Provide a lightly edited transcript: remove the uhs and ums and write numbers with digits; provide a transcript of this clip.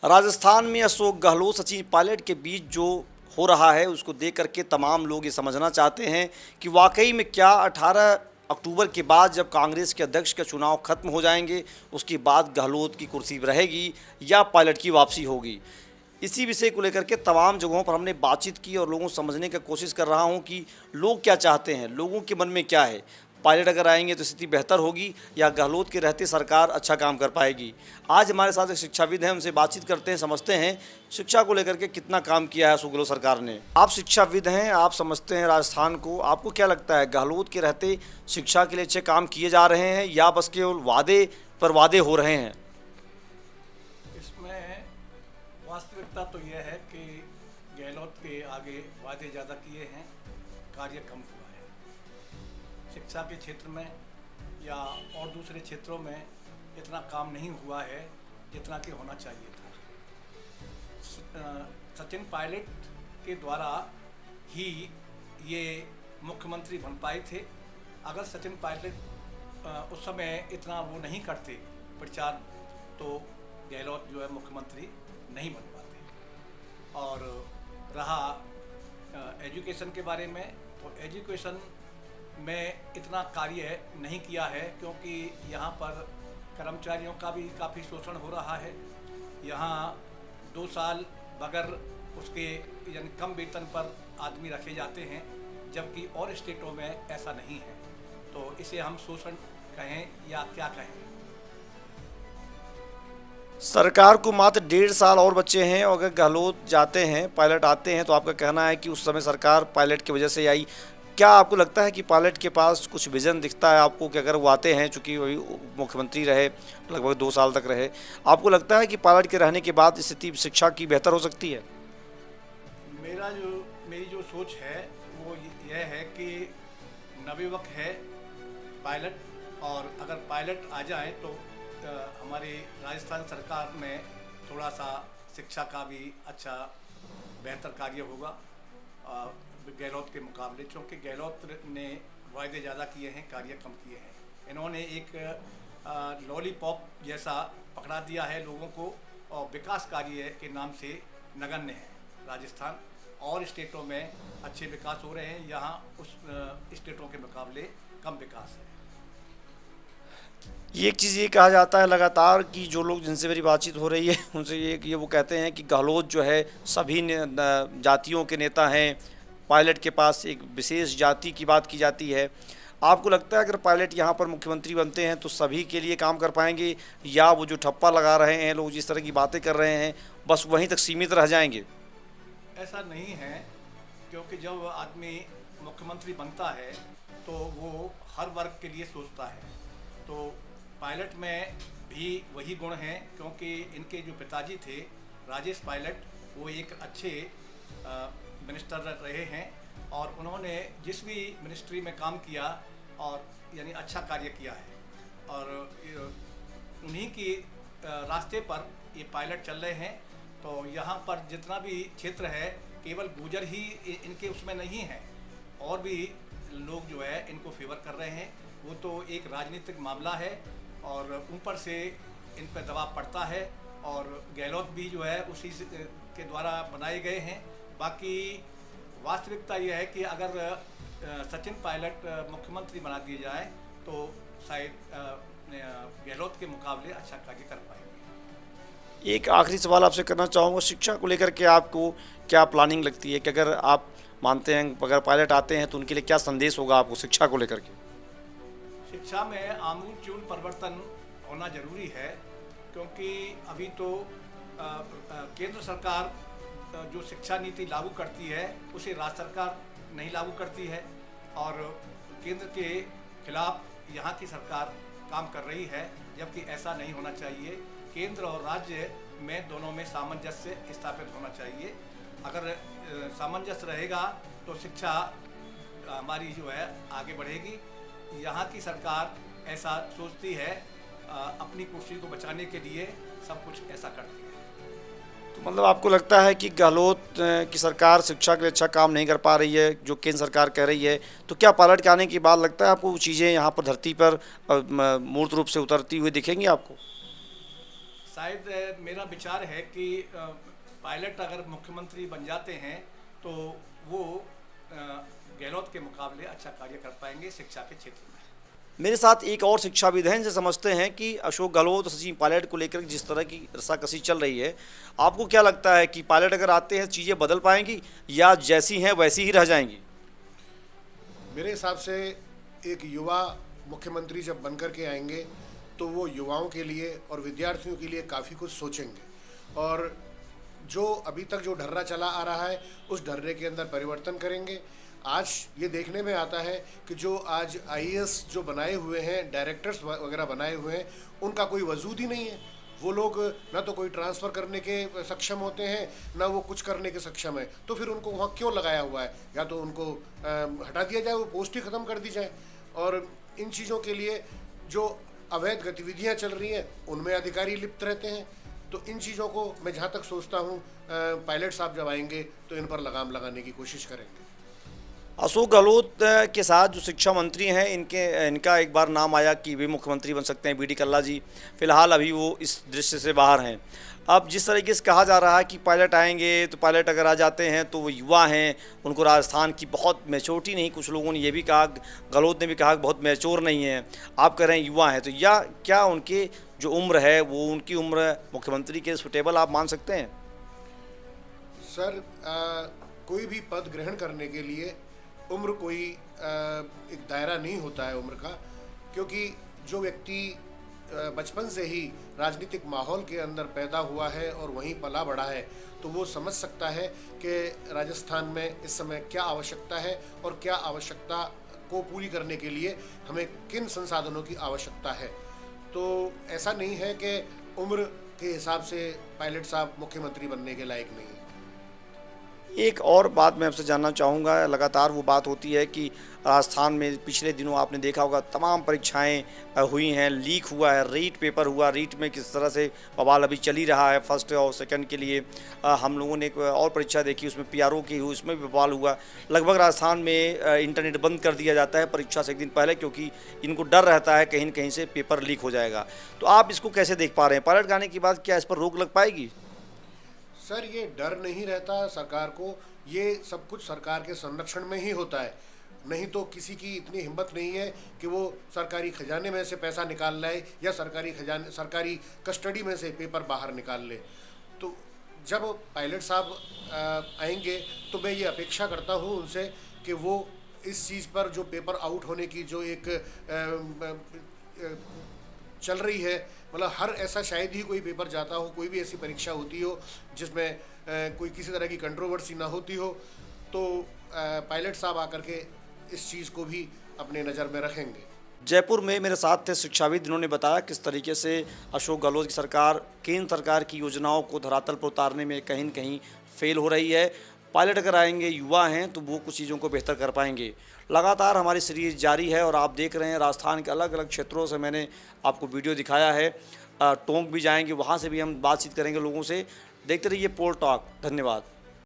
राजस्थान में अशोक गहलोत सचिन पायलट के बीच जो हो रहा है उसको देख करके तमाम लोग ये समझना चाहते हैं कि वाकई में क्या 18 अक्टूबर के बाद जब कांग्रेस के अध्यक्ष का चुनाव खत्म हो जाएंगे उसके बाद गहलोत की कुर्सी रहेगी या पायलट की वापसी होगी। इसी विषय को लेकर के तमाम जगहों पर हमने बातचीत की और लोगों को समझने की कोशिश कर रहा हूं कि लोग क्या चाहते हैं, लोगों के मन में क्या है। पायलट अगर आएंगे तो स्थिति बेहतर होगी या गहलोत के रहते सरकार अच्छा काम कर पाएगी। आज हमारे साथ एक शिक्षाविद हैं, उनसे बातचीत करते हैं, समझते हैं शिक्षा को लेकर के कितना काम किया है अशोक गहलोत सरकार ने। आप शिक्षाविद हैं, आप समझते हैं राजस्थान को, आपको क्या लगता है गहलोत के रहते शिक्षा के लिए अच्छे काम किए जा रहे हैं या बस केवल वादे पर वादे हो रहे हैं? इसमें वास्तविकता तो यह है कि गहलोत के आगे वादे ज़्यादा किए हैं, कार्य कम हुआ है। शिक्षा के क्षेत्र में या और दूसरे क्षेत्रों में इतना काम नहीं हुआ है जितना कि होना चाहिए था। सचिन पायलट के द्वारा ही ये मुख्यमंत्री बन पाए थे। अगर सचिन पायलट उस समय इतना वो नहीं करते प्रचार, तो गहलोत जो है मुख्यमंत्री नहीं बन पाते। और रहा एजुकेशन के बारे में, तो एजुकेशन में इतना कार्य नहीं किया है क्योंकि यहाँ पर कर्मचारियों का भी काफ़ी शोषण हो रहा है। यहाँ 2 साल बगैर उसके यानी कम वेतन पर आदमी रखे जाते हैं, जबकि और स्टेटों में ऐसा नहीं है। तो इसे हम शोषण कहें या क्या कहें। सरकार को मात्र 1.5 साल और बचे हैं और अगर गहलोत जाते हैं, पायलट आते हैं, तो आपका कहना है कि उस समय सरकार पायलट की वजह से आई। क्या आपको लगता है कि पायलट के पास कुछ विजन दिखता है आपको कि अगर वो आते हैं, चूँकि वही मुख्यमंत्री रहे लगभग 2 साल तक रहे, आपको लगता है कि पायलट के रहने के बाद स्थिति शिक्षा की बेहतर हो सकती है? मेरी जो सोच है वो यह है कि नवयुवक है पायलट, और अगर पायलट आ जाए तो हमारी राजस्थान सरकार में थोड़ा सा शिक्षा का भी अच्छा बेहतर कार्य होगा गहलोत के मुकाबले, क्योंकि गहलोत ने वायदे ज़्यादा किए हैं, कार्य कम किए हैं। इन्होंने एक लॉलीपॉप जैसा पकड़ा दिया है लोगों को, और विकास कार्य के नाम से नगण्य है। राजस्थान और स्टेटों में अच्छे विकास हो रहे हैं, यहाँ उस स्टेटों के मुकाबले कम विकास है। ये एक चीज़ ये कहा जाता है लगातार कि जो लोग जिनसे मेरी बातचीत हो रही है उनसे ये वो कहते हैं कि गहलोत जो है सभी जातियों के नेता हैं, पायलट के पास एक विशेष जाति की बात की जाती है। आपको लगता है अगर पायलट यहाँ पर मुख्यमंत्री बनते हैं तो सभी के लिए काम कर पाएंगे या वो जो ठप्पा लगा रहे हैं लोग, जिस तरह की बातें कर रहे हैं, बस वहीं तक सीमित रह जाएंगे? ऐसा नहीं है, क्योंकि जब आदमी मुख्यमंत्री बनता है तो वो हर वर्ग के लिए सोचता है। तो पायलट में भी वही गुण हैं, क्योंकि इनके जो पिताजी थे राजेश पायलट, वो एक अच्छे मिनिस्टर रहे हैं और उन्होंने जिस भी मिनिस्ट्री में काम किया और यानी अच्छा कार्य किया है, और उन्हीं की रास्ते पर ये पायलट चल रहे हैं। तो यहाँ पर जितना भी क्षेत्र है, केवल गुर्जर ही इनके उसमें नहीं है, और भी लोग जो है इनको फेवर कर रहे हैं। वो तो एक राजनीतिक मामला है और ऊपर से इन पर दबाव पड़ता है, और गहलोत भी जो है उसी के द्वारा बनाए गए हैं। बाकी वास्तविकता यह है कि अगर सचिन पायलट मुख्यमंत्री बना दिए जाए तो शायद गहलोत के मुकाबले अच्छा कार्य कर पाएंगे। एक आखिरी सवाल आपसे करना चाहूँगा, शिक्षा को लेकर के आपको क्या प्लानिंग लगती है कि अगर आप मानते हैं अगर पायलट आते हैं तो उनके लिए क्या संदेश होगा आपको शिक्षा को लेकर के? शिक्षा में आमूलचूल परिवर्तन होना जरूरी है, क्योंकि अभी तो केंद्र सरकार जो शिक्षा नीति लागू करती है उसे राज्य सरकार नहीं लागू करती है, और केंद्र के खिलाफ यहाँ की सरकार काम कर रही है, जबकि ऐसा नहीं होना चाहिए। केंद्र और राज्य में दोनों में सामंजस्य स्थापित होना चाहिए। अगर सामंजस्य रहेगा तो शिक्षा हमारी जो है आगे बढ़ेगी। यहाँ की सरकार ऐसा सोचती है, अपनी कुर्सी को बचाने के लिए सब कुछ ऐसा करती है। तो मतलब आपको लगता है कि गहलोत की सरकार शिक्षा के लिए अच्छा काम नहीं कर पा रही है जो केंद्र सरकार कह रही है, तो क्या पायलट के आने के बाद लगता है आपको वो चीज़ें यहाँ पर धरती पर मूर्त रूप से उतरती हुई दिखेंगी आपको? शायद मेरा विचार है कि पायलट अगर मुख्यमंत्री बन जाते हैं तो वो गहलोत के मुकाबले अच्छा कार्य कर पाएंगे शिक्षा के क्षेत्र में। मेरे साथ एक और शिक्षाविद हैं जो समझते हैं कि अशोक गहलोत और सचिन पायलट को लेकर जिस तरह की रस्साकसी चल रही है, आपको क्या लगता है कि पायलट अगर आते हैं चीज़ें बदल पाएंगी या जैसी हैं वैसी ही रह जाएंगी? मेरे हिसाब से एक युवा मुख्यमंत्री जब बनकर के आएंगे तो वो युवाओं के लिए और विद्यार्थियों के लिए काफ़ी कुछ सोचेंगे और जो अभी तक जो ढर्रा चला आ रहा है उस ढर्रे के अंदर परिवर्तन करेंगे। आज ये देखने में आता है कि जो आज आईएएस जो बनाए हुए हैं, डायरेक्टर्स वगैरह बनाए हुए हैं, उनका कोई वजूद ही नहीं है। वो लोग ना तो कोई ट्रांसफ़र करने के सक्षम होते हैं, ना वो कुछ करने के सक्षम है, तो फिर उनको वहाँ क्यों लगाया हुआ है? या तो उनको हटा दिया जाए, वो पोस्ट ही ख़त्म कर दी जाए। और इन चीज़ों के लिए जो अवैध गतिविधियाँ चल रही हैं उनमें अधिकारी लिप्त रहते हैं। तो इन चीज़ों को मैं जहाँ तक सोचता हूँ पायलट साहब जब आएंगे तो इन पर लगाम लगाने की कोशिश करेंगे। अशोक गहलोत के साथ जो शिक्षा मंत्री हैं इनका एक बार नाम आया कि वे मुख्यमंत्री बन सकते हैं, बीडी कल्ला जी। फिलहाल अभी वो इस दृश्य से बाहर हैं। अब जिस तरीके से कहा जा रहा है कि पायलट आएंगे, तो पायलट अगर आ जाते हैं तो वो युवा हैं, उनको राजस्थान की बहुत मैच्योरिटी नहीं, कुछ लोगों ने ये भी कहा, गहलोत ने भी कहा कि बहुत मैच्योर नहीं है। आप कह रहे हैं युवा हैं, तो या क्या उनके जो उम्र है वो उनकी उम्र मुख्यमंत्री के सुटेबल आप मान सकते हैं? सर कोई भी पद ग्रहण करने के लिए उम्र कोई एक दायरा नहीं होता है उम्र का, क्योंकि जो व्यक्ति बचपन से ही राजनीतिक माहौल के अंदर पैदा हुआ है और वहीं पला बढ़ा है तो वो समझ सकता है कि राजस्थान में इस समय क्या आवश्यकता है और क्या आवश्यकता को पूरी करने के लिए हमें किन संसाधनों की आवश्यकता है। तो ऐसा नहीं है कि उम्र के हिसाब से पायलट साहब मुख्यमंत्री बनने के लायक नहीं है। एक और बात मैं आपसे जानना चाहूँगा, लगातार वो बात होती है कि राजस्थान में पिछले दिनों आपने देखा होगा तमाम परीक्षाएं हुई हैं, लीक हुआ है, रीट पेपर हुआ, रीट में किस तरह से बवाल अभी चल ही रहा है फर्स्ट और सेकंड के लिए। हम लोगों ने एक और परीक्षा देखी, उसमें पीआरओ की हुई, उसमें भी बवाल हुआ। लगभग राजस्थान में इंटरनेट बंद कर दिया जाता है परीक्षा से एक दिन पहले, क्योंकि इनको डर रहता है कहीं न कहीं से पेपर लीक हो जाएगा। तो आप इसको कैसे देख पा रहे हैं? पायलट आने के बाद क्या इस पर रोक लग पाएगी? सर ये डर नहीं रहता सरकार को, ये सब कुछ सरकार के संरक्षण में ही होता है। नहीं तो किसी की इतनी हिम्मत नहीं है कि वो सरकारी खजाने में से पैसा निकाल लाए या सरकारी कस्टडी में से पेपर बाहर निकाल ले। तो जब पायलट साहब आएंगे तो मैं ये अपेक्षा करता हूँ उनसे कि वो इस चीज़ पर जो पेपर आउट होने की जो एक चल रही है, मतलब हर ऐसा शायद ही कोई पेपर जाता हो, कोई भी ऐसी परीक्षा होती हो जिसमें कोई किसी तरह की कंट्रोवर्सी ना होती हो, तो पायलट साहब आकर के इस चीज़ को भी अपने नज़र में रखेंगे। जयपुर में मेरे साथ थे शिक्षाविद, जिन्होंने बताया किस तरीके से अशोक गहलोत की सरकार केंद्र सरकार की योजनाओं को धरातल पर उतारने में कहीं न कहीं फेल हो रही है। पायलट अगर आएंगे, युवा हैं, तो वो कुछ चीज़ों को बेहतर कर पाएंगे। लगातार हमारी सीरीज जारी है और आप देख रहे हैं राजस्थान के अलग अलग क्षेत्रों से मैंने आपको वीडियो दिखाया है। टोंक भी जाएंगे, वहाँ से भी हम बातचीत करेंगे लोगों से। देखते रहिए पोल टॉक। धन्यवाद।